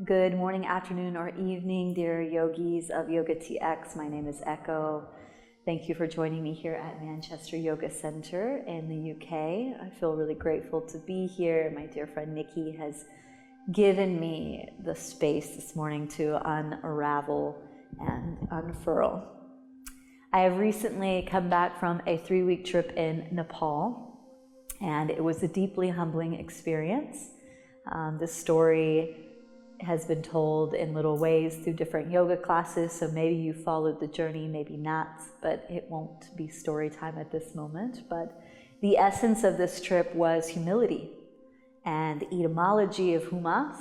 Good morning, afternoon, or evening, dear yogis of Yoga TX. My name is Echo. Thank you for joining me here at Manchester Yoga Center in the UK. I feel really grateful to be here. My dear friend Nikki has given me the space this morning to unravel and unfurl. I have recently come back from a 3-week trip in Nepal, and it was a deeply humbling experience. This story has been told in little ways through different yoga classes, so maybe you followed the journey, maybe not, but it won't be story time at this moment. But the essence of this trip was humility and the etymology of humas.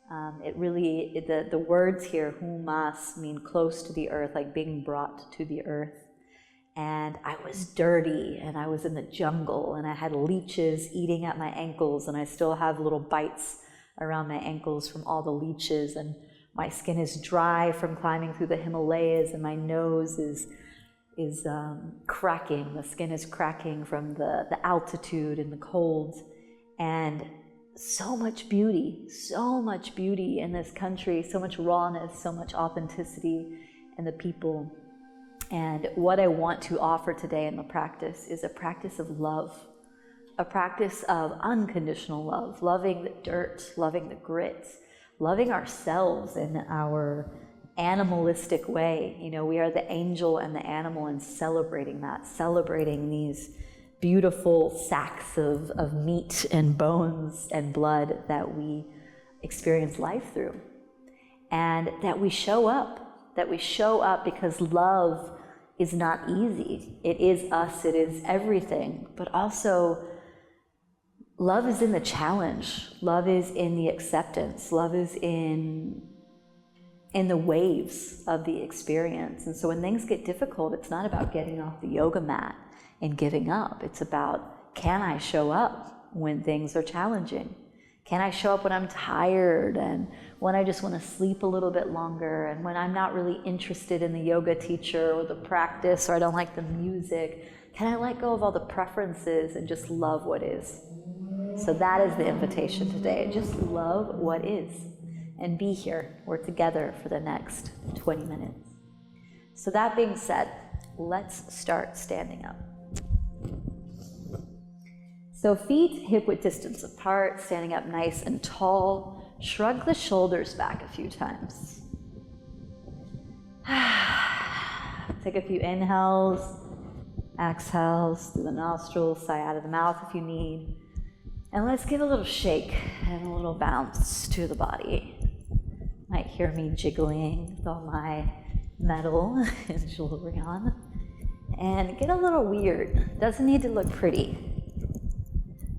The words here, humas, mean close to the earth, like being brought to the earth. And I was dirty, and I was in the jungle, and I had leeches eating at my ankles, and I still have little bites around my ankles from all the leeches, and my skin is dry from climbing through the Himalayas, and my nose is cracking. The skin is cracking from the altitude and the cold, and so much beauty in this country, so much rawness, so much authenticity in the people. And what I want to offer today in the practice is a practice of love, a practice of unconditional love, loving the dirt, loving the grit, loving ourselves in our animalistic way. You know, we are the angel and the animal, and celebrating that, celebrating these beautiful sacks of meat and bones and blood that we experience life through. And that we show up because love is not easy. It is us, it is everything, but also love is in the challenge. Love is in the acceptance. Love is in the waves of the experience. And so when things get difficult, it's not about getting off the yoga mat and giving up. It's about, can I show up when things are challenging? Can I show up when I'm tired and when I just want to sleep a little bit longer, and when I'm not really interested in the yoga teacher or the practice, or I don't like the music? Can I let go of all the preferences and just love what is? So that is the invitation today. Just love what is and be here. We're together for the next 20 minutes. So that being said, let's start standing up. So feet hip-width distance apart, standing up nice and tall. Shrug the shoulders back a few times. Take a few inhales, exhales through the nostrils, sigh out of the mouth if you need. And let's give a little shake and a little bounce to the body. You might hear me jiggling with all my metal and jewelry on. And get a little weird. Doesn't need to look pretty.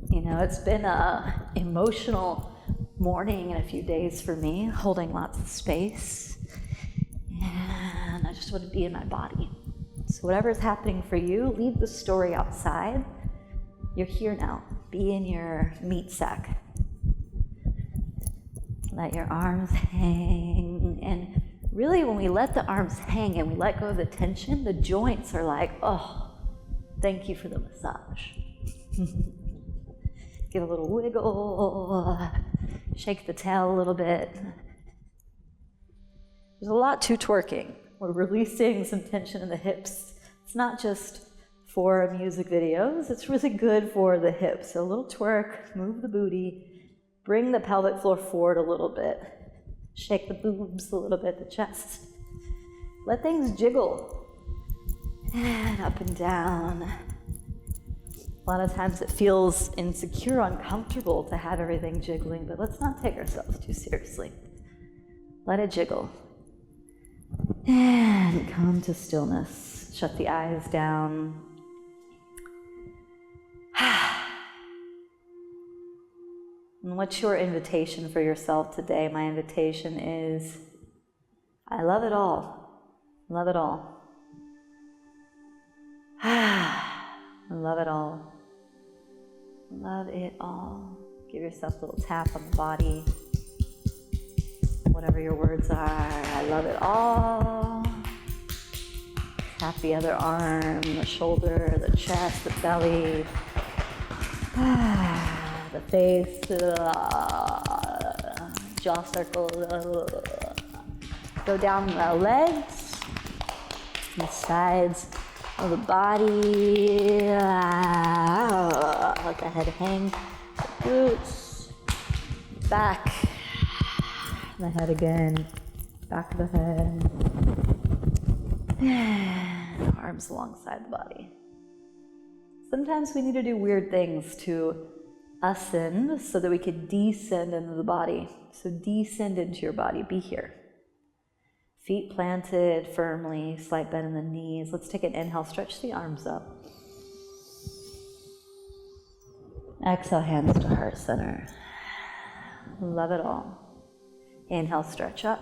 You know, it's been an emotional morning and a few days for me, holding lots of space. And I just want to be in my body. So whatever's happening for you, leave the story outside. You're here now. Be in your meat sack. Let your arms hang. And really, when we let the arms hang and we let go of the tension, the joints are like, oh, thank you for the massage. Give a little wiggle. Shake the tail a little bit. There's a lot to twerking. We're releasing some tension in the hips. It's not just for music videos, it's really good for the hips. So a little twerk, move the booty, bring the pelvic floor forward a little bit, shake the boobs a little bit, the chest. Let things jiggle, and up and down. A lot of times it feels insecure, uncomfortable to have everything jiggling, but let's not take ourselves too seriously. Let it jiggle. And come to stillness. Shut the eyes down. And what's your invitation for yourself today? My invitation is, I love it all. Love it all. Love it all. Love it all. Give yourself a little tap on the body. Whatever your words are. I love it all. Tap the other arm, the shoulder, the chest, the belly. The face. jaw circle. Go down the legs, the sides of the body. Let the head hang. Glutes. Back. The head again. Back of the head. Arms alongside the body. Sometimes we need to do weird things to ascend so that we can descend into the body. So descend into your body. Be here. Feet planted firmly, slight bend in the knees. Let's take an inhale, stretch the arms up. Exhale, hands to heart center. Love it all. Inhale, stretch up.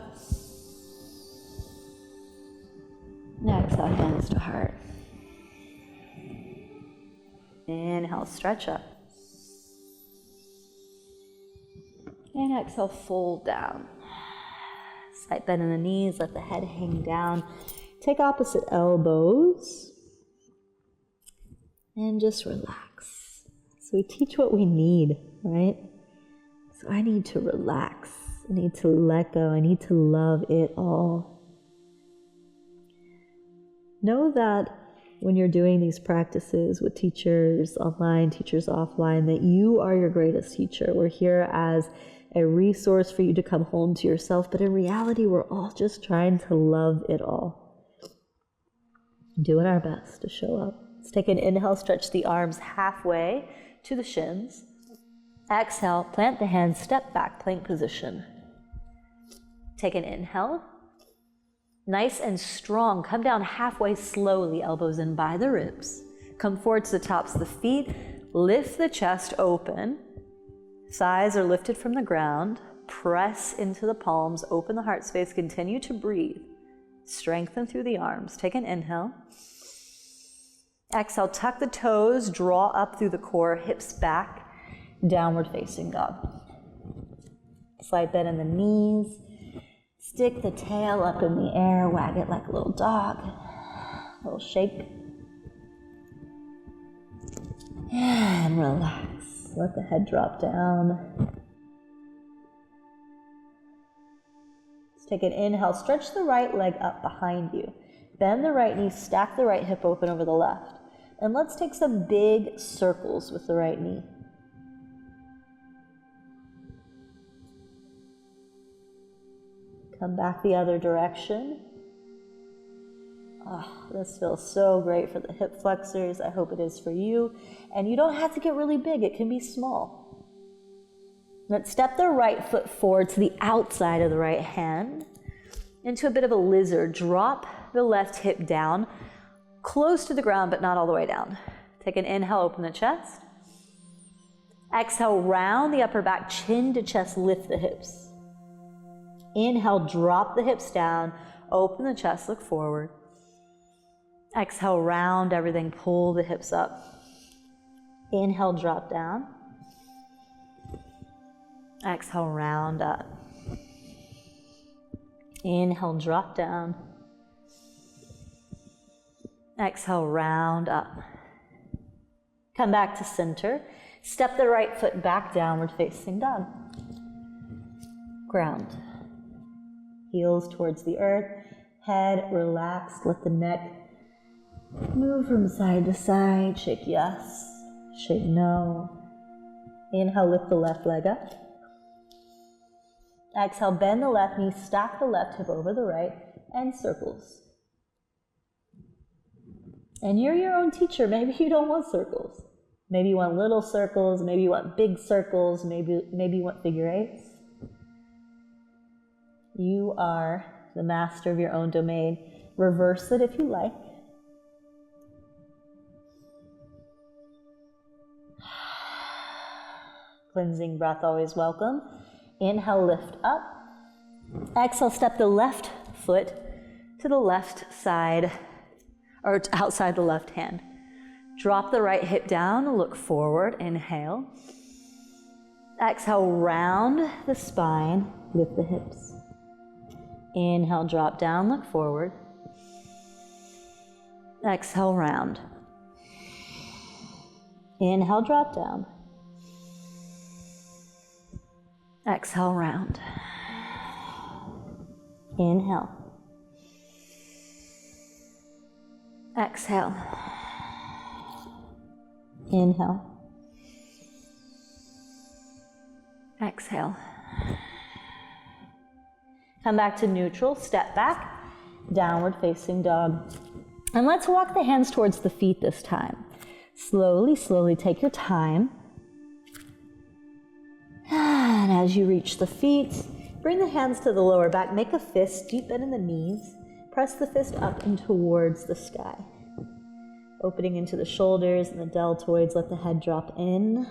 Exhale, hands to heart. Inhale, stretch up. And exhale, fold down. Slight bend in the knees, let the head hang down. Take opposite elbows. And just relax. So we teach what we need, right? So I need to relax. I need to let go. I need to love it all. Know that when you're doing these practices with teachers online, teachers offline, that you are your greatest teacher. We're here as a resource for you to come home to yourself, but in reality, we're all just trying to love it all. Doing our best to show up. Let's take an inhale, stretch the arms halfway to the shins. Exhale, plant the hands, step back, plank position. Take an inhale. Nice and strong. Come down halfway slowly, elbows in by the ribs. Come forward to the tops of the feet. Lift the chest open. Thighs are lifted from the ground. Press into the palms. Open the heart space. Continue to breathe. Strengthen through the arms. Take an inhale. Exhale, tuck the toes. Draw up through the core. Hips back. Downward facing dog. Slight bend in the knees. Stick the tail up in the air, wag it like a little dog. A little shake. And relax. Let the head drop down. Let's take an inhale. Stretch the right leg up behind you. Bend the right knee, stack the right hip open over the left. And let's take some big circles with the right knee. Come back the other direction. Oh, this feels so great for the hip flexors. I hope it is for you. And you don't have to get really big. It can be small. Let's step the right foot forward to the outside of the right hand into a bit of a lizard. Drop the left hip down, close to the ground, but not all the way down. Take an inhale, open the chest. Exhale, round the upper back, chin to chest, lift the hips. Inhale, drop the hips down, open the chest, look forward. Exhale, round everything, pull the hips up. Inhale, drop down. Exhale, round up. Inhale, drop down. Exhale, round up. Come back to center. Step the right foot back, downward facing dog. Ground. Heels towards the earth, head relaxed, let the neck move from side to side. Shake yes, shake no. Inhale, lift the left leg up. Exhale, bend the left knee, stack the left hip over the right, and circles. And you're your own teacher. Maybe you don't want circles. Maybe you want little circles, maybe you want big circles, maybe you want figure eights. You are the master of your own domain. Reverse it if you like. Cleansing breath, always welcome. Inhale, lift up. Exhale, step the left foot to the left side, or outside the left hand. Drop the right hip down, look forward, inhale. Exhale, round the spine, lift the hips. Inhale, drop down, look forward. Exhale, round. Inhale, drop down. Exhale, round. Inhale. Exhale. Inhale. Exhale. Come back to neutral, step back, downward facing dog. And let's walk the hands towards the feet this time. Slowly, slowly take your time. And as you reach the feet, bring the hands to the lower back, make a fist, deep bend in the knees. Press the fist up and towards the sky. Opening into the shoulders and the deltoids, let the head drop in.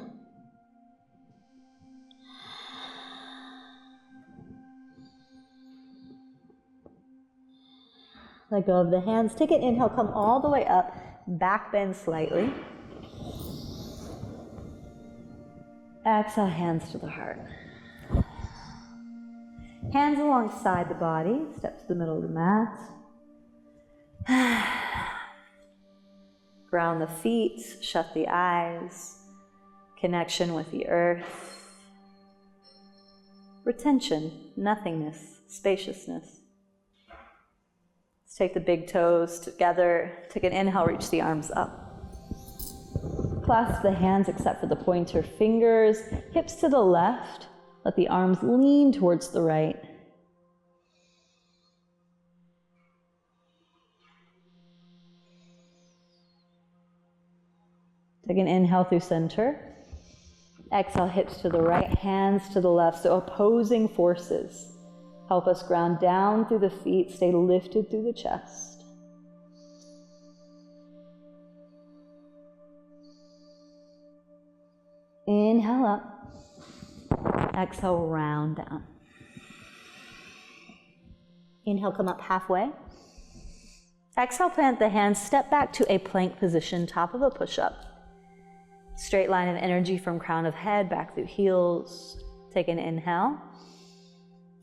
Let go of the hands. Take an inhale, come all the way up, back bend slightly. Exhale, hands to the heart. Hands alongside the body, step to the middle of the mat. Ground the feet, shut the eyes. Connection with the earth. Retention, nothingness, spaciousness. Let's take the big toes together. Take an inhale, reach the arms up. Clasp the hands except for the pointer fingers. Hips to the left. Let the arms lean towards the right. Take an inhale through center. Exhale, hips to the right, hands to the left. So opposing forces. Help us ground down through the feet, stay lifted through the chest. Inhale up. Exhale, round down. Inhale, come up halfway. Exhale, plant the hands, step back to a plank position, top of a push-up. Straight line of energy from crown of head back through heels. Take an inhale.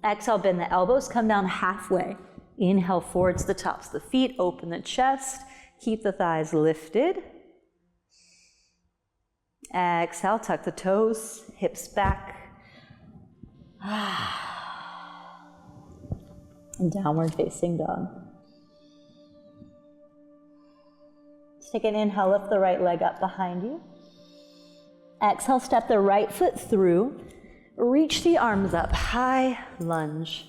Exhale, bend the elbows, come down halfway. Inhale, forward to the tops of the feet, open the chest, keep the thighs lifted. Exhale, tuck the toes, hips back. And downward facing dog. Take an inhale, lift the right leg up behind you. Exhale, step the right foot through. Reach the arms up, high lunge.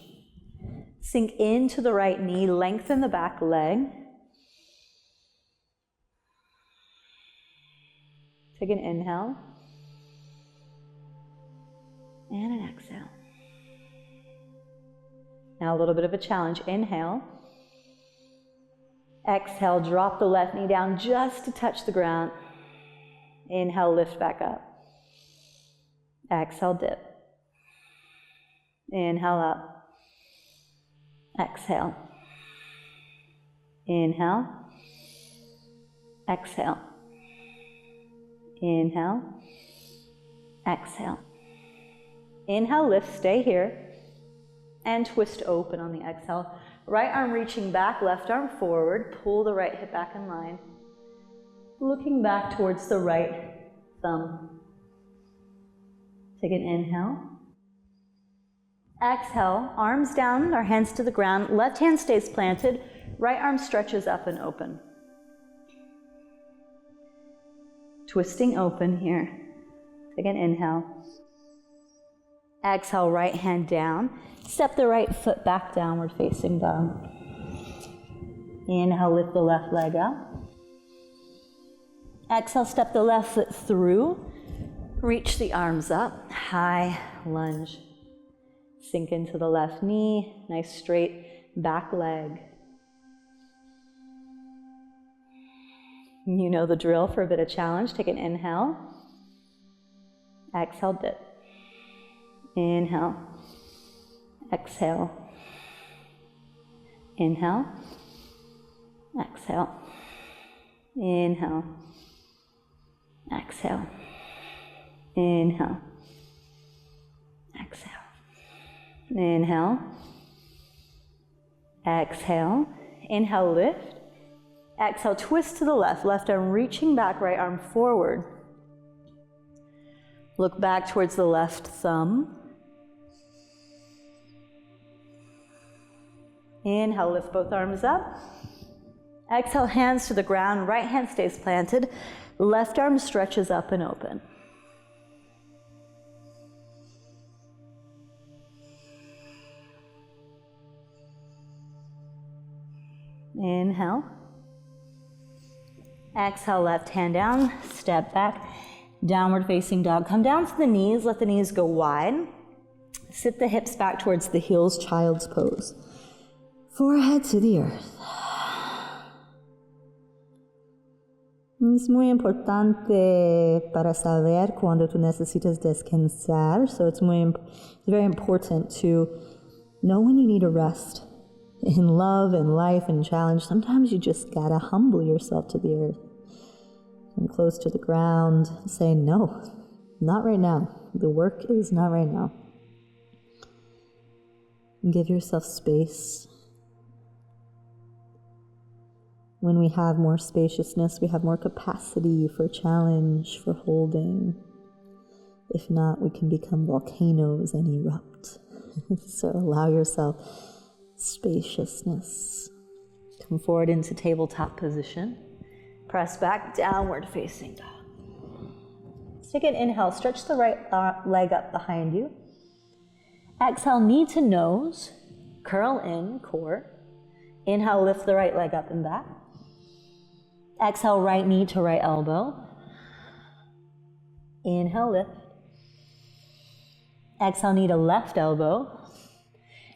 Sink into the right knee, lengthen the back leg. Take an inhale. And an exhale. Now a little bit of a challenge. Inhale. Exhale, drop the left knee down just to touch the ground. Inhale, lift back up. Exhale, dip. Inhale up. Exhale. Inhale. Exhale. Inhale. Exhale. Inhale, lift, stay here. And twist open on the exhale. Right arm reaching back, left arm forward. Pull the right hip back in line. Looking back towards the right thumb. Take an inhale. Exhale, arms down, our hands to the ground. Left hand stays planted. Right arm stretches up and open. Twisting open here. Take an inhale. Exhale, right hand down. Step the right foot back, downward facing dog. Inhale, lift the left leg up. Exhale, step the left foot through. Reach the arms up, high lunge. Sink into the left knee, nice straight back leg. You know the drill for a bit of challenge. Take an inhale. Exhale, dip. Inhale. Exhale. Inhale. Exhale. Inhale. Exhale. Inhale. Exhale. Inhale. Exhale. Inhale, lift. Exhale, twist to the left. Left arm reaching back, right arm forward. Look back towards the left thumb. Inhale, lift both arms up. Exhale, hands to the ground, right hand stays planted, left arm stretches up and open. Inhale. Exhale, left hand down, step back, downward facing dog. Come down to the knees, let the knees go wide. Sit the hips back towards the heels, child's pose. Forehead to the earth. Es muy importante para saber cuando tú necesitas descansar. So it's very important to know when you need to rest. In love and life and challenge, sometimes you just gotta humble yourself to the earth and close to the ground, say, no, not right now. The work is not right now. And give yourself space. When we have more spaciousness, we have more capacity for challenge, for holding. If not, we can become volcanoes and erupt. So allow yourself spaciousness. Come forward into tabletop position. Press back, downward facing dog. Let's take an inhale, stretch the right leg up behind you. Exhale, knee to nose, curl in, core. Inhale, lift the right leg up and back. Exhale, right knee to right elbow. Inhale, lift. Exhale, knee to left elbow.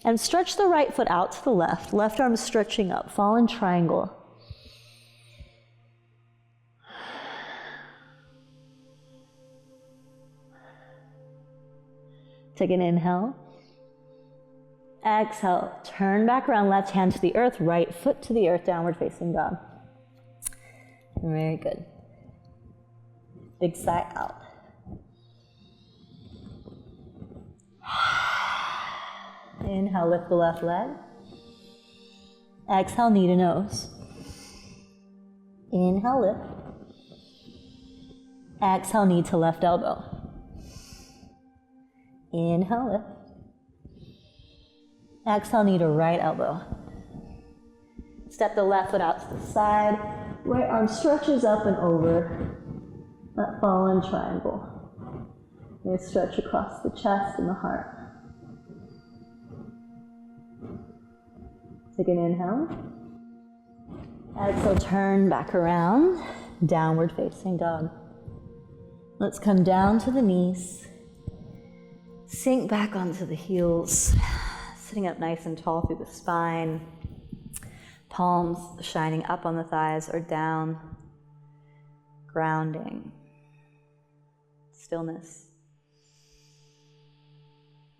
And stretch the right foot out to the left. Left arm stretching up, fallen triangle. Take an inhale. Exhale, turn back around, left hand to the earth, right foot to the earth, downward facing dog. Very good. Big sigh out. Inhale, lift the left leg. Exhale, knee to nose. Inhale, lift. Exhale, knee to left elbow. Inhale, lift. Exhale, knee to right elbow. Step the left foot out to the side. Right arm stretches up and over that fallen triangle. You stretch across the chest and the heart. Take an inhale. Exhale, turn back around, downward facing dog. Let's come down to the knees. Sink back onto the heels, sitting up nice and tall through the spine. Palms shining up on the thighs or down. Grounding. Stillness.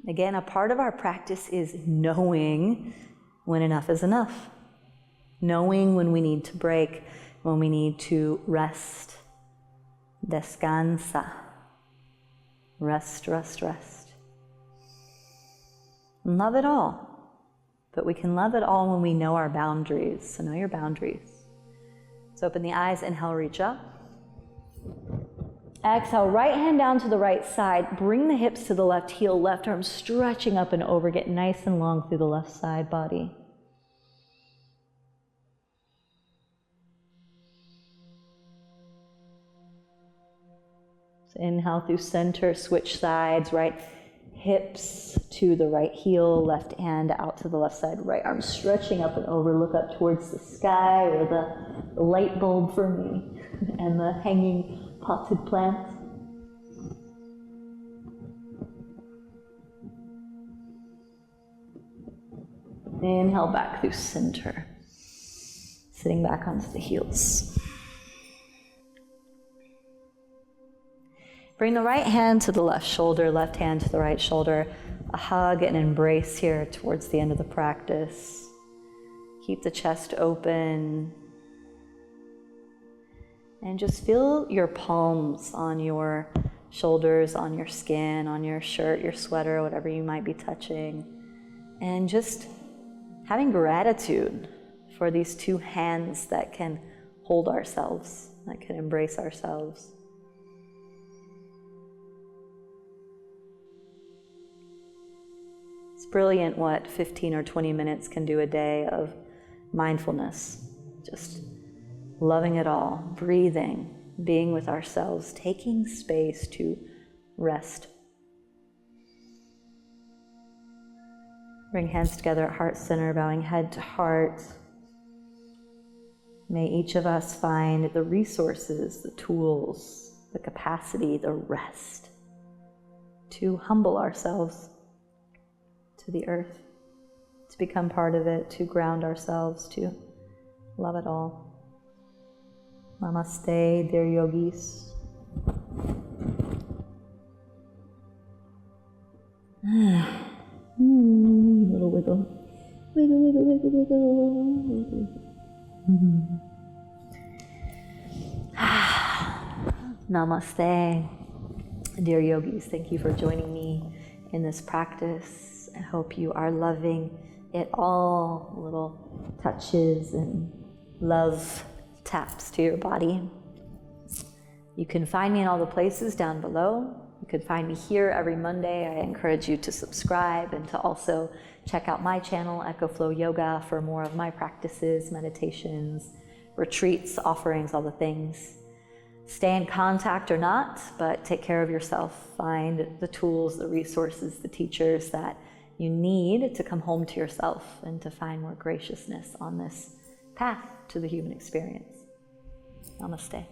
Again, a part of our practice is knowing when enough is enough. Knowing when we need to break, when we need to rest. Descansa. Rest, rest, rest. And love it all. But we can love it all when we know our boundaries. So know your boundaries. So open the eyes, inhale, reach up. Exhale, right hand down to the right side. Bring the hips to the left heel, left arm stretching up and over. Get nice and long through the left side body. So inhale through center, switch sides, right hips to the right heel, left hand out to the left side, right arm stretching up and over. Look up towards the sky or the light bulb for me and the hanging potted plant. Inhale back through center, sitting back onto the heels. Bring the right hand to the left shoulder, left hand to the right shoulder. A hug and embrace here towards the end of the practice. Keep the chest open. And just feel your palms on your shoulders, on your skin, on your shirt, your sweater, whatever you might be touching. And just having gratitude for these two hands that can hold ourselves, that can embrace ourselves. It's brilliant what 15 or 20 minutes can do a day of mindfulness, just loving it all, breathing, being with ourselves, taking space to rest. Bring hands together at heart center, bowing head to heart. May each of us find the resources, the tools, the capacity, the rest to humble ourselves to the earth, to become part of it, to ground ourselves, to love it all. Namaste, dear yogis. Little wiggle. Wiggle, wiggle, wiggle, wiggle. Namaste. Dear yogis, thank you for joining me in this practice. I hope you are loving it all, little touches and love taps to your body. You can find me in all the places down below. You can find me here every Monday. I encourage you to subscribe and to also check out my channel, Echo Flow Yoga, for more of my practices, meditations, retreats, offerings, all the things. Stay in contact or not, but take care of yourself. Find the tools, the resources, the teachers that you need to come home to yourself and to find more graciousness on this path to the human experience. Namaste.